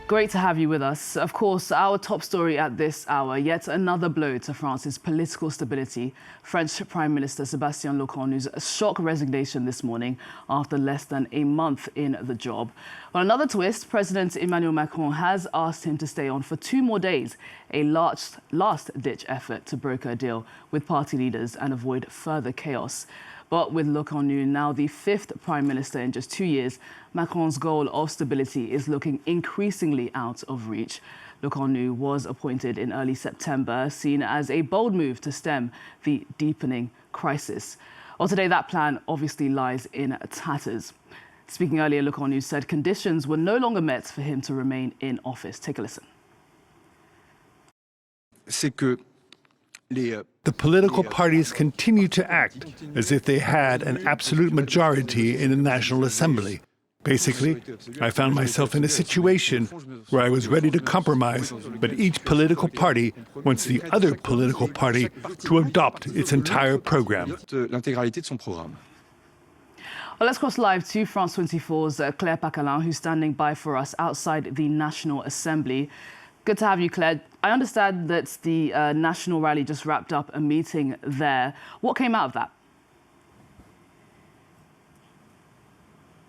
Great to have you with us. Of course, our top story at this hour, yet another blow to France's political stability. French Prime Minister Sébastien Lecornu's shock resignation this morning after less than a month in the job. On another twist, President Emmanuel Macron has asked him to stay on for 2 more days, a last-ditch effort to broker a deal with party leaders and avoid further chaos. But with Lecornu now the 5th Prime Minister in just 2 years, Macron's goal of stability is looking increasingly out of reach. Lecornu was appointed in early September, seen as a bold move to stem the deepening crisis. Well, today that plan obviously lies in tatters. Speaking earlier, Lecornu said conditions were no longer met for him to remain in office. Take a listen. The political parties continue to act as if they had an absolute majority in the National Assembly. Basically, I found myself in a situation where I was ready to compromise, but each political party wants the other political party to adopt its entire program. Well, let's cross live to France 24's Claire Pacalin, who's standing by for us outside the National Assembly. Good to have you, Claire. I understand that the National Rally just wrapped up a meeting there. What came out of that?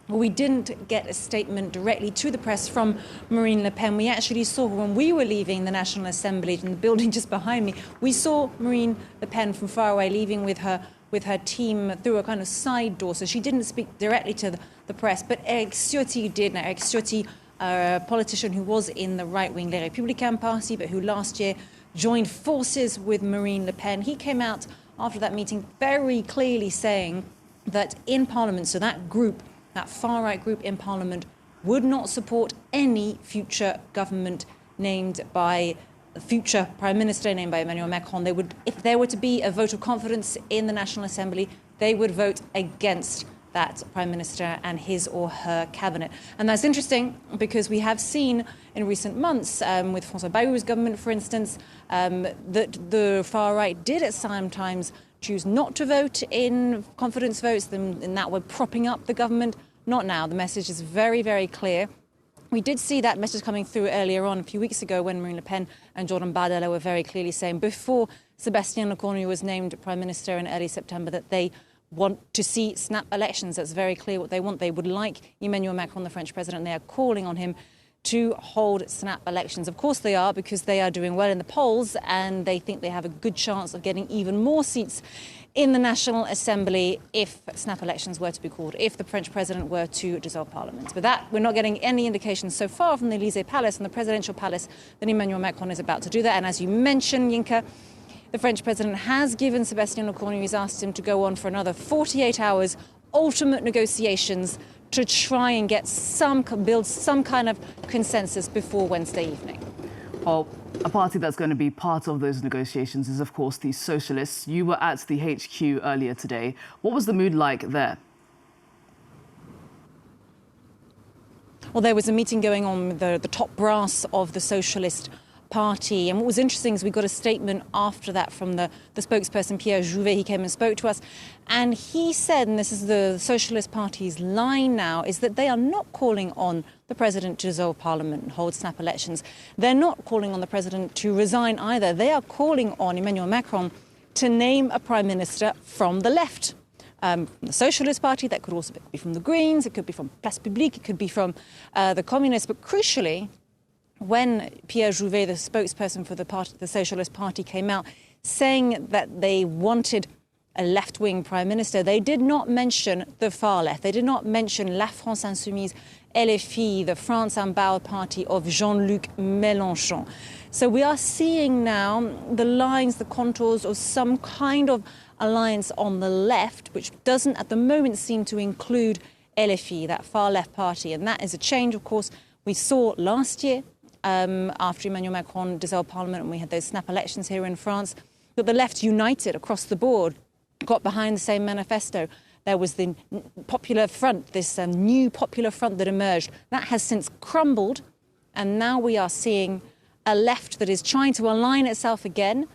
Well, we didn't get a statement directly to the press from Marine Le Pen. We actually saw her when we were leaving the National Assembly in the building just behind me. We saw Marine Le Pen from far away leaving with her team through a kind of side door. So she didn't speak directly to the press, but Eric Ciotti did. Now, Eric Ciotti, a politician who was in the right-wing Les Républicains party, but who last year joined forces with Marine Le Pen. He came out after that meeting very clearly saying that in Parliament, so that group, that far-right group in Parliament, would not support any future government named by a future Prime Minister named by Emmanuel Macron. They would, if there were to be a vote of confidence in the National Assembly, they would vote against that Prime Minister and his or her cabinet. And that's interesting because we have seen in recent months, with François Bayrou's government, for instance, that the far right did at sometimes choose not to vote in confidence votes, in that way propping up the government. Not now. The message is very, very clear. We did see that message coming through earlier on, a few weeks ago, when Marine Le Pen and Jordan Bardella were very clearly saying, before Sébastien Lecornu was named Prime Minister in early September, that they want to see snap elections. That's very clear what they want. They would like Emmanuel Macron, the French president. They are calling on him to hold snap elections. Of course they are, because they are doing well in the polls and they think they have a good chance of getting even more seats in the National Assembly if snap elections were to be called, if the French president were to dissolve Parliament. But that, we're not getting any indications so far from the Élysée Palace and the presidential palace that Emmanuel Macron is about to do that. And as you mentioned, Yinka, the French president has given Sébastien Lecornu, he's asked him to go on for another 48 hours, ultimate negotiations to try and get build some kind of consensus before Wednesday evening. Well, a party that's going to be part of those negotiations is, of course, the Socialists. You were at the HQ earlier today. What was the mood like there? Well, there was a meeting going on with the top brass of the Socialist Party. And what was interesting is we got a statement after that from the spokesperson, Pierre Jouvet. He came and spoke to us. And he said, and this is the Socialist Party's line now, is that they are not calling on the president to dissolve Parliament and hold snap elections. They're not calling on the president to resign either. They are calling on Emmanuel Macron to name a prime minister from the left. From the Socialist Party, that could also be from the Greens, it could be from Place Publique, it could be from the Communists. But crucially, when Pierre Jouvet, the spokesperson for the Socialist Party, came out saying that they wanted a left-wing prime minister, they did not mention the far left. They did not mention La France Insoumise, LFI, the France Unbowed party of Jean-Luc Mélenchon. So we are seeing now the lines, the contours of some kind of alliance on the left, which doesn't at the moment seem to include LFI, that far left party. And that is a change, of course, we saw last year after Emmanuel Macron dissolved Parliament and we had those snap elections here in France, that the left united across the board, got behind the same manifesto. There was the Popular Front, this new Popular Front that emerged. That has since crumbled, and now we are seeing a left that is trying to align itself again,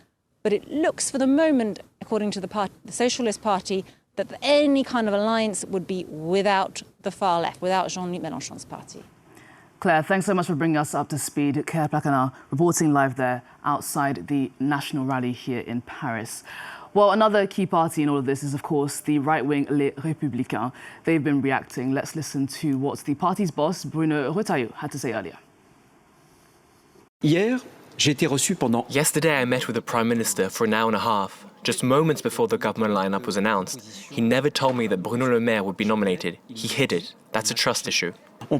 but it looks for the moment, according to the Socialist Party, that any kind of alliance would be without the far left, without Jean-Luc Mélenchon's party. Claire, thanks so much for bringing us up to speed. Claire Placana reporting live there outside the national rally here in Paris. Well, another key party in all of this is, of course, the right-wing Les Républicains. They've been reacting. Let's listen to what the party's boss, Bruno Retailleau, had to say earlier. Yesterday, I met with the Prime Minister for an hour and a half. Just moments before the government lineup was announced, he never told me that Bruno Le Maire would be nominated. He hid it. That's a trust issue. We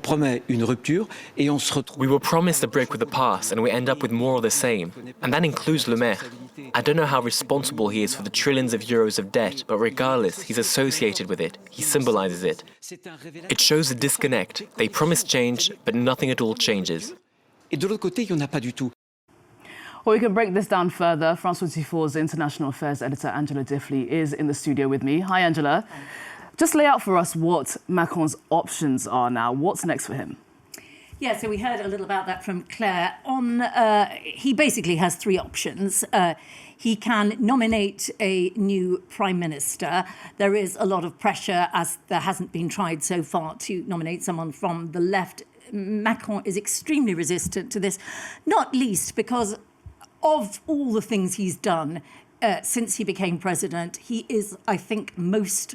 were promised a break with the past, and we end up with more of the same. And that includes Le Maire. I don't know how responsible he is for the trillions of euros of debt, but regardless, he's associated with it. He symbolizes it. It shows a disconnect. They promise change, but nothing at all changes. Well, we can break this down further. France 24's international affairs editor Angela Diffley is in the studio with me. Hi, Angela. Just lay out for us what Macron's options are now. What's next for him? Yeah, so we heard a little about that from Claire. He basically has three options. He can nominate a new prime minister. There is a lot of pressure, as there hasn't been tried so far, to nominate someone from the left. Macron is extremely resistant to this, not least because of all the things he's done since he became president. He is, I think, most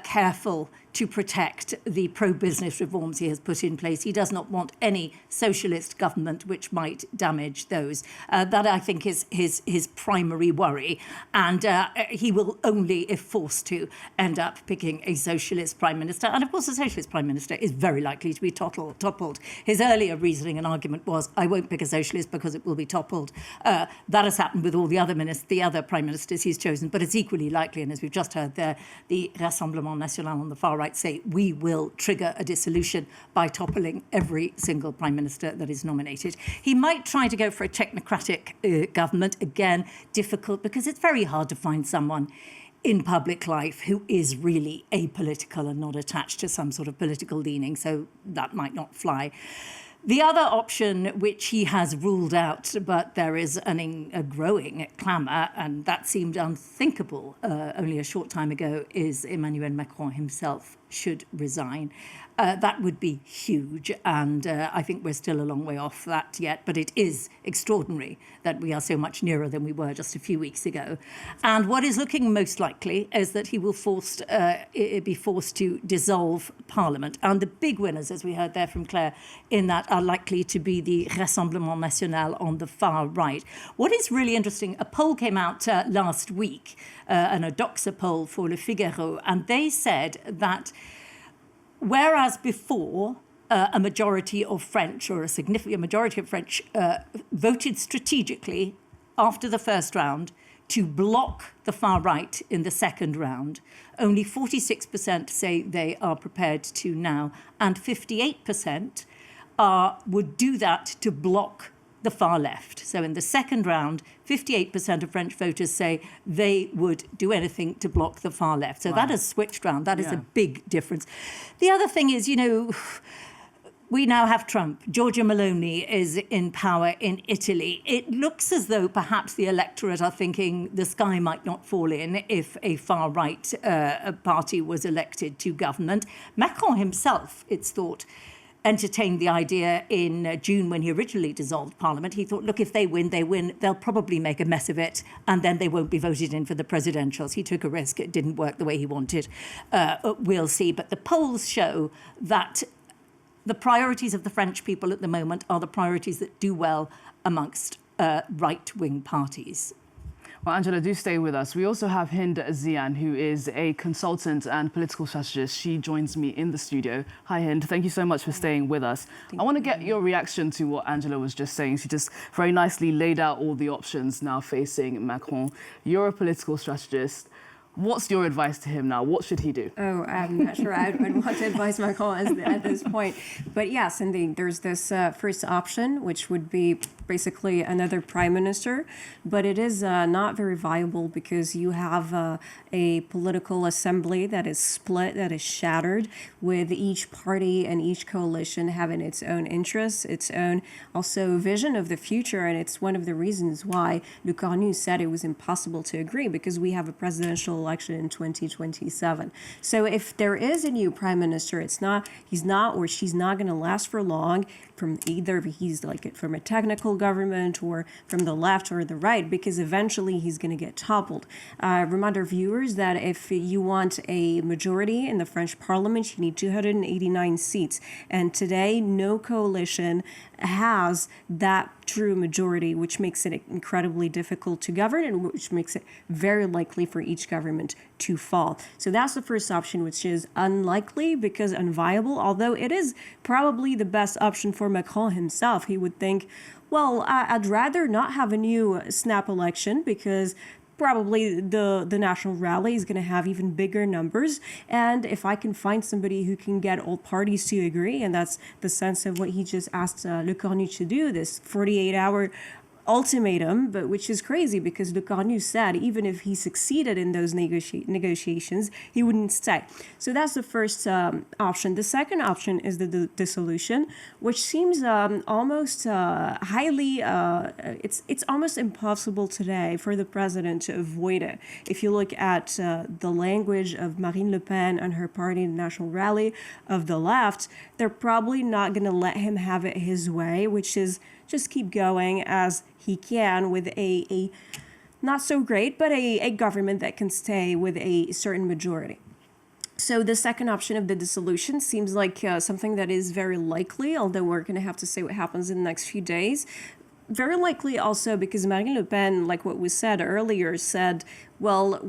careful to protect the pro-business reforms he has put in place. He does not want any socialist government which might damage those. That, I think, is his primary worry. And he will only, if forced to, end up picking a socialist prime minister. And, of course, a socialist prime minister is very likely to be toppled. His earlier reasoning and argument was, I won't pick a socialist because it will be toppled. That has happened with all the other prime ministers he's chosen. But it's equally likely, and as we've just heard there, the Rassemblement National on the far right say we will trigger a dissolution by toppling every single prime minister that is nominated. He might try to go for a technocratic government. Again, difficult because it's very hard to find someone in public life who is really apolitical and not attached to some sort of political leaning. So that might not fly. The other option, which he has ruled out, but there is a growing clamour, and that seemed unthinkable only a short time ago, is Emmanuel Macron himself should resign. That would be huge, and I think we're still a long way off that yet, but it is extraordinary that we are so much nearer than we were just a few weeks ago. And what is looking most likely is that he will be forced to dissolve Parliament. And the big winners, as we heard there from Claire, in that are likely to be the Rassemblement National on the far right. What is really interesting, a poll came out last week, an Odoxa poll for Le Figaro, and they said that whereas before a majority of French, or a significant majority of French, voted strategically after the first round to block the far right in the second round, only 46% say they are prepared to now, and 58% would do that to block the far left. So in the second round, 58% of French voters say they would do anything to block the far left. So that has switched round. That is a big difference. The other thing is, we now have Trump. Giorgia Meloni is in power in Italy. It looks as though perhaps the electorate are thinking the sky might not fall in if a far-right party was elected to government. Macron himself, it's thought, entertained the idea in June when he originally dissolved Parliament. He thought, look, if they win, they'll probably make a mess of it, and then they won't be voted in for the presidentials. He took a risk. It didn't work the way he wanted. We'll see. But the polls show that the priorities of the French people at the moment are the priorities that do well amongst right-wing parties. Well, Angela, do stay with us. We also have Hind Ziane, who is a consultant and political strategist. She joins me in the studio. Hi, Hind. Thank you so much for staying with us. I want to get your reaction to what Angela was just saying. She just very nicely laid out all the options now facing Macron. You're a political strategist. What's your advice to him now? What should he do? Oh, I'm not sure I'd want to advise Macron at this point. But yes, indeed, there's this first option, which would be basically another prime minister. But it is not very viable because you have a political assembly that is split, that is shattered, with each party and each coalition having its own interests, its own also vision of the future. And it's one of the reasons why Le Cornu said it was impossible to agree, because we have a presidential election in 2027. So if there is a new prime minister, he's not or she's not going to last for long, from either he's like from a technical government or from the left or the right, because eventually he's going to get toppled. Remind our viewers that if you want a majority in the French parliament, you need 289 seats. And today, no coalition has that true majority, which makes it incredibly difficult to govern and which makes it very likely for each government to fall. So that's the first option, which is unlikely because unviable, although it is probably the best option for Macron himself. He would think, well, I'd rather not have a new snap election because probably the national rally is going to have even bigger numbers. And if I can find somebody who can get all parties to agree, and that's the sense of what he just asked Le Cornu to do, this 48-hour ultimatum, but which is crazy because Le Cornu said even if he succeeded in those negotiations, he wouldn't stay. So that's the first option. The second option is the dissolution, which seems almost highly, it's almost impossible today for the president to avoid it. If you look at the language of Marine Le Pen and her party, the National Rally of the left, they're probably not going to let him have it his way, which is just keep going as he can with a not so great, but a government that can stay with a certain majority. So the second option of the dissolution seems like something that is very likely, although we're going to have to say what happens in the next few days. Very likely also because Marine Le Pen, like what was said earlier, said, well,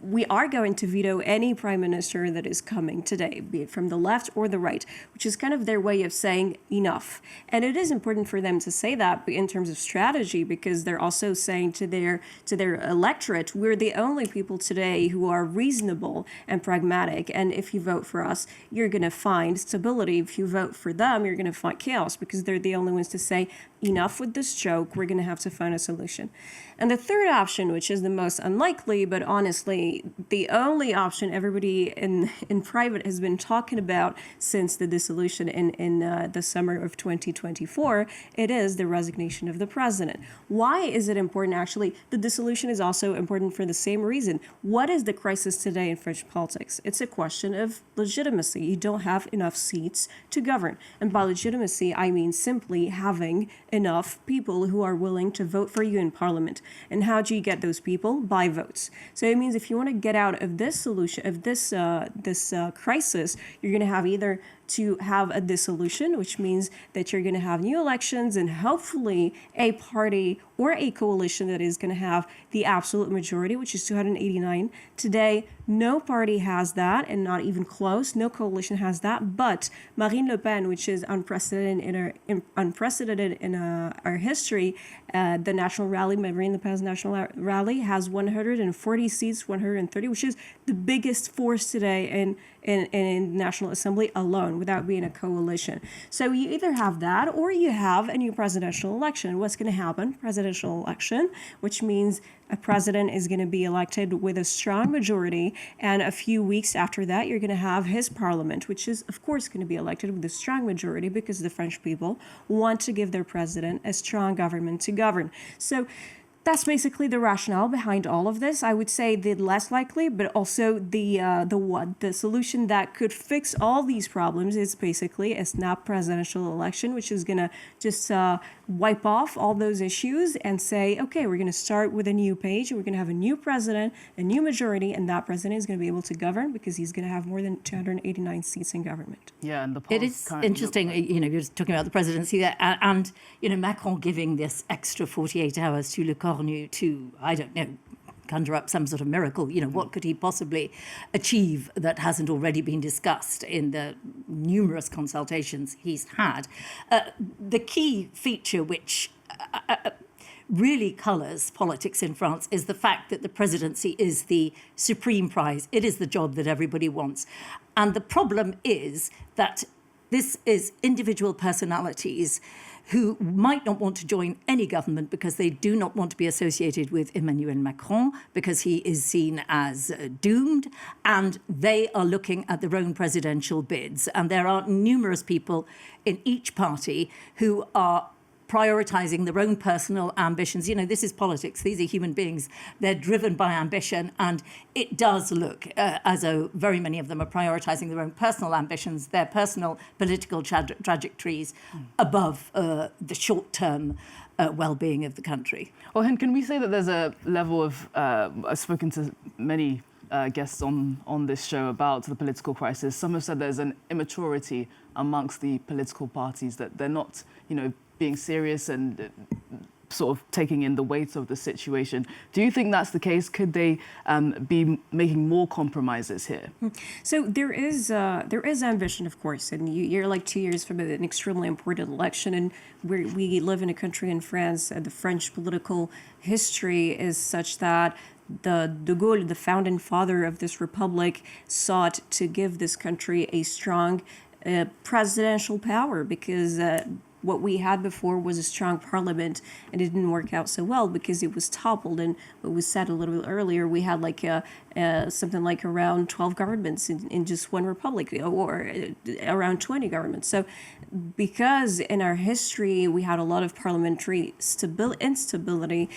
we are going to veto any prime minister that is coming today, be it from the left or the right, which is kind of their way of saying enough. And it is important for them to say that in terms of strategy, because they're also saying to their electorate, we're the only people today who are reasonable and pragmatic. And if you vote for us, you're going to find stability. If you vote for them, you're going to find chaos, because they're the only ones to say, enough with this joke, we're going to have to find a solution. And the third option, which is the most unlikely, but honestly, the only option everybody in private has been talking about since the dissolution in the summer of 2024, it is the resignation of the president. Why is it important? Actually, the dissolution is also important for the same reason. What is the crisis today in French politics? It's a question of legitimacy. You don't have enough seats to govern. And by legitimacy, I mean simply having enough people who are willing to vote for you in parliament. And how do you get those people? By votes. So it means if you want to get out of this solution, of this crisis, you're going to have either to have a dissolution, which means that you're going to have new elections and hopefully a party or a coalition that is going to have the absolute majority, which is 289. Today, no party has that, and not even close. No coalition has that. But Marine Le Pen, which is unprecedented in our history, the National Rally, Marine Le Pen's National Rally, has 140 seats, 130, which is the biggest force today in National Assembly alone, without being a coalition. So you either have that or you have a new presidential election. What's going to happen? Presidential election, which means a president is going to be elected with a strong majority, and a few weeks after that, you're going to have his parliament, which is, of course, going to be elected with a strong majority because the French people want to give their president a strong government to govern. So that's basically the rationale behind all of this. I would say the less likely, but also the solution that could fix all these problems is basically a snap presidential election, which is going to just wipe off all those issues and say, okay, we're going to start with a new page. We're going to have a new president, a new majority, and that president is going to be able to govern because he's going to have more than 289 seats in government. Yeah, and it is interesting. You're talking about the presidency there, and Macron giving this extra 48 hours to Le Cornu to, I don't know, conjure up some sort of miracle. What could he possibly achieve that hasn't already been discussed in the numerous consultations he's had? The key feature which really colours politics in France is the fact that the presidency is the supreme prize. It is the job that everybody wants. And the problem is that this is individual personalities who might not want to join any government because they do not want to be associated with Emmanuel Macron because he is seen as doomed, and they are looking at their own presidential bids. And there are numerous people in each party who are prioritizing their own personal ambitions. You know, this is politics. These are human beings. They're driven by ambition. And it does look as though very many of them are prioritizing their own personal ambitions, their personal political trajectories above the short-term well-being of the country. Well, Hind, can we say that there's a level of, I've spoken to many guests on this show about the political crisis. Some have said there's an immaturity amongst the political parties, that they're not, you know, being serious and sort of taking in the weight of the situation. Do you think that's the case? Could they be making more compromises here? So there is ambition, of course, and you're like 2 years from an extremely important election, and we live in a country in France, the French political history is such that de Gaulle, the founding father of this republic, sought to give this country a strong presidential power, because what we had before was a strong parliament, and it didn't work out so well because it was toppled. And what was said a little bit earlier, we had like something like around 12 governments in just one republic, or around 20 governments. So because in our history we had a lot of parliamentary instability,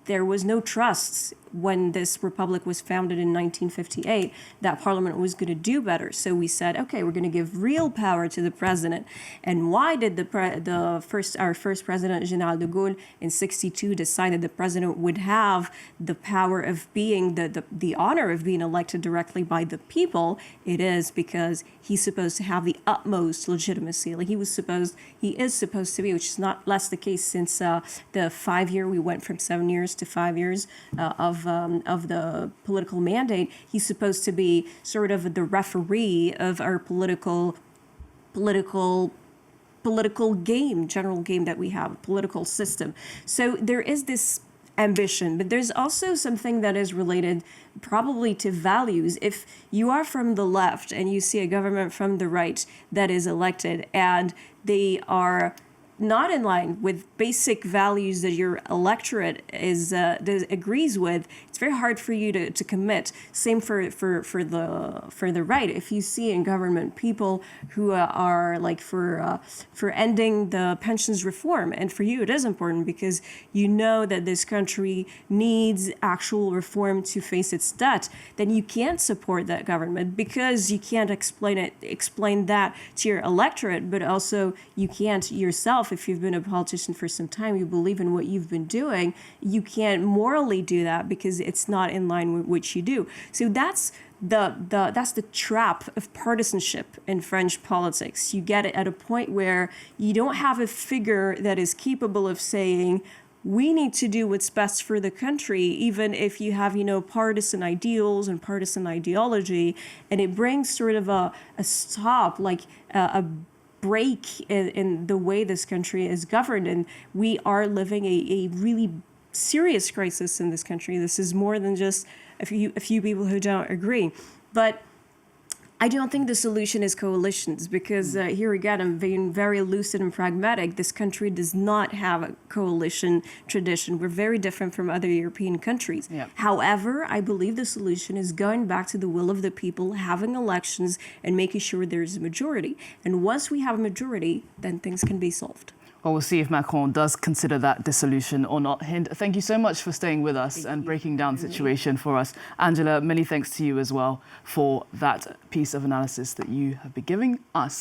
there was no trust when this republic was founded in 1958 that parliament was going to do better. So we said, okay, we're going to give real power to the president. And why did our first president, General de Gaulle, in 1962 decide that the president would have the power of being the honor of being elected directly by the people? It is because he's supposed to have the utmost legitimacy. Like he is supposed to be, which is not less the case since the 5 year, we went from 7 years to 5 years of the political mandate. He's supposed to be sort of the referee of our political game, general game that we have, political system. So there is this ambition, but there's also something that is related probably to values. If you are from the left and you see a government from the right that is elected and they are not in line with basic values that your electorate agrees with, it's very hard for you to commit. Same for the right. If you see in government people who are like for ending the pensions reform, and for you it is important because you know that this country needs actual reform to face its debt, then you can't support that government because you can't explain that to your electorate, but also you can't yourself. If you've been a politician for some time, you believe in what you've been doing, you can't morally do that because it's not in line with what you do. So that's the trap of partisanship in French politics. You get it at a point where you don't have a figure that is capable of saying, we need to do what's best for the country, even if you have, partisan ideals and partisan ideology, and it brings sort of a stop, like a break in the way this country is governed. And we are living a really serious crisis in this country. This is more than just a few people who don't agree. But I don't think the solution is coalitions, because here again, I'm being very lucid and pragmatic. This country does not have a coalition tradition. We're very different from other European countries. Yep. However, I believe the solution is going back to the will of the people, having elections, and making sure there's a majority. And once we have a majority, then things can be solved. Well, we'll see if Macron does consider that dissolution or not. Hind, thank you so much for staying with us and breaking down the situation for us. Angela, many thanks to you as well for that piece of analysis that you have been giving us.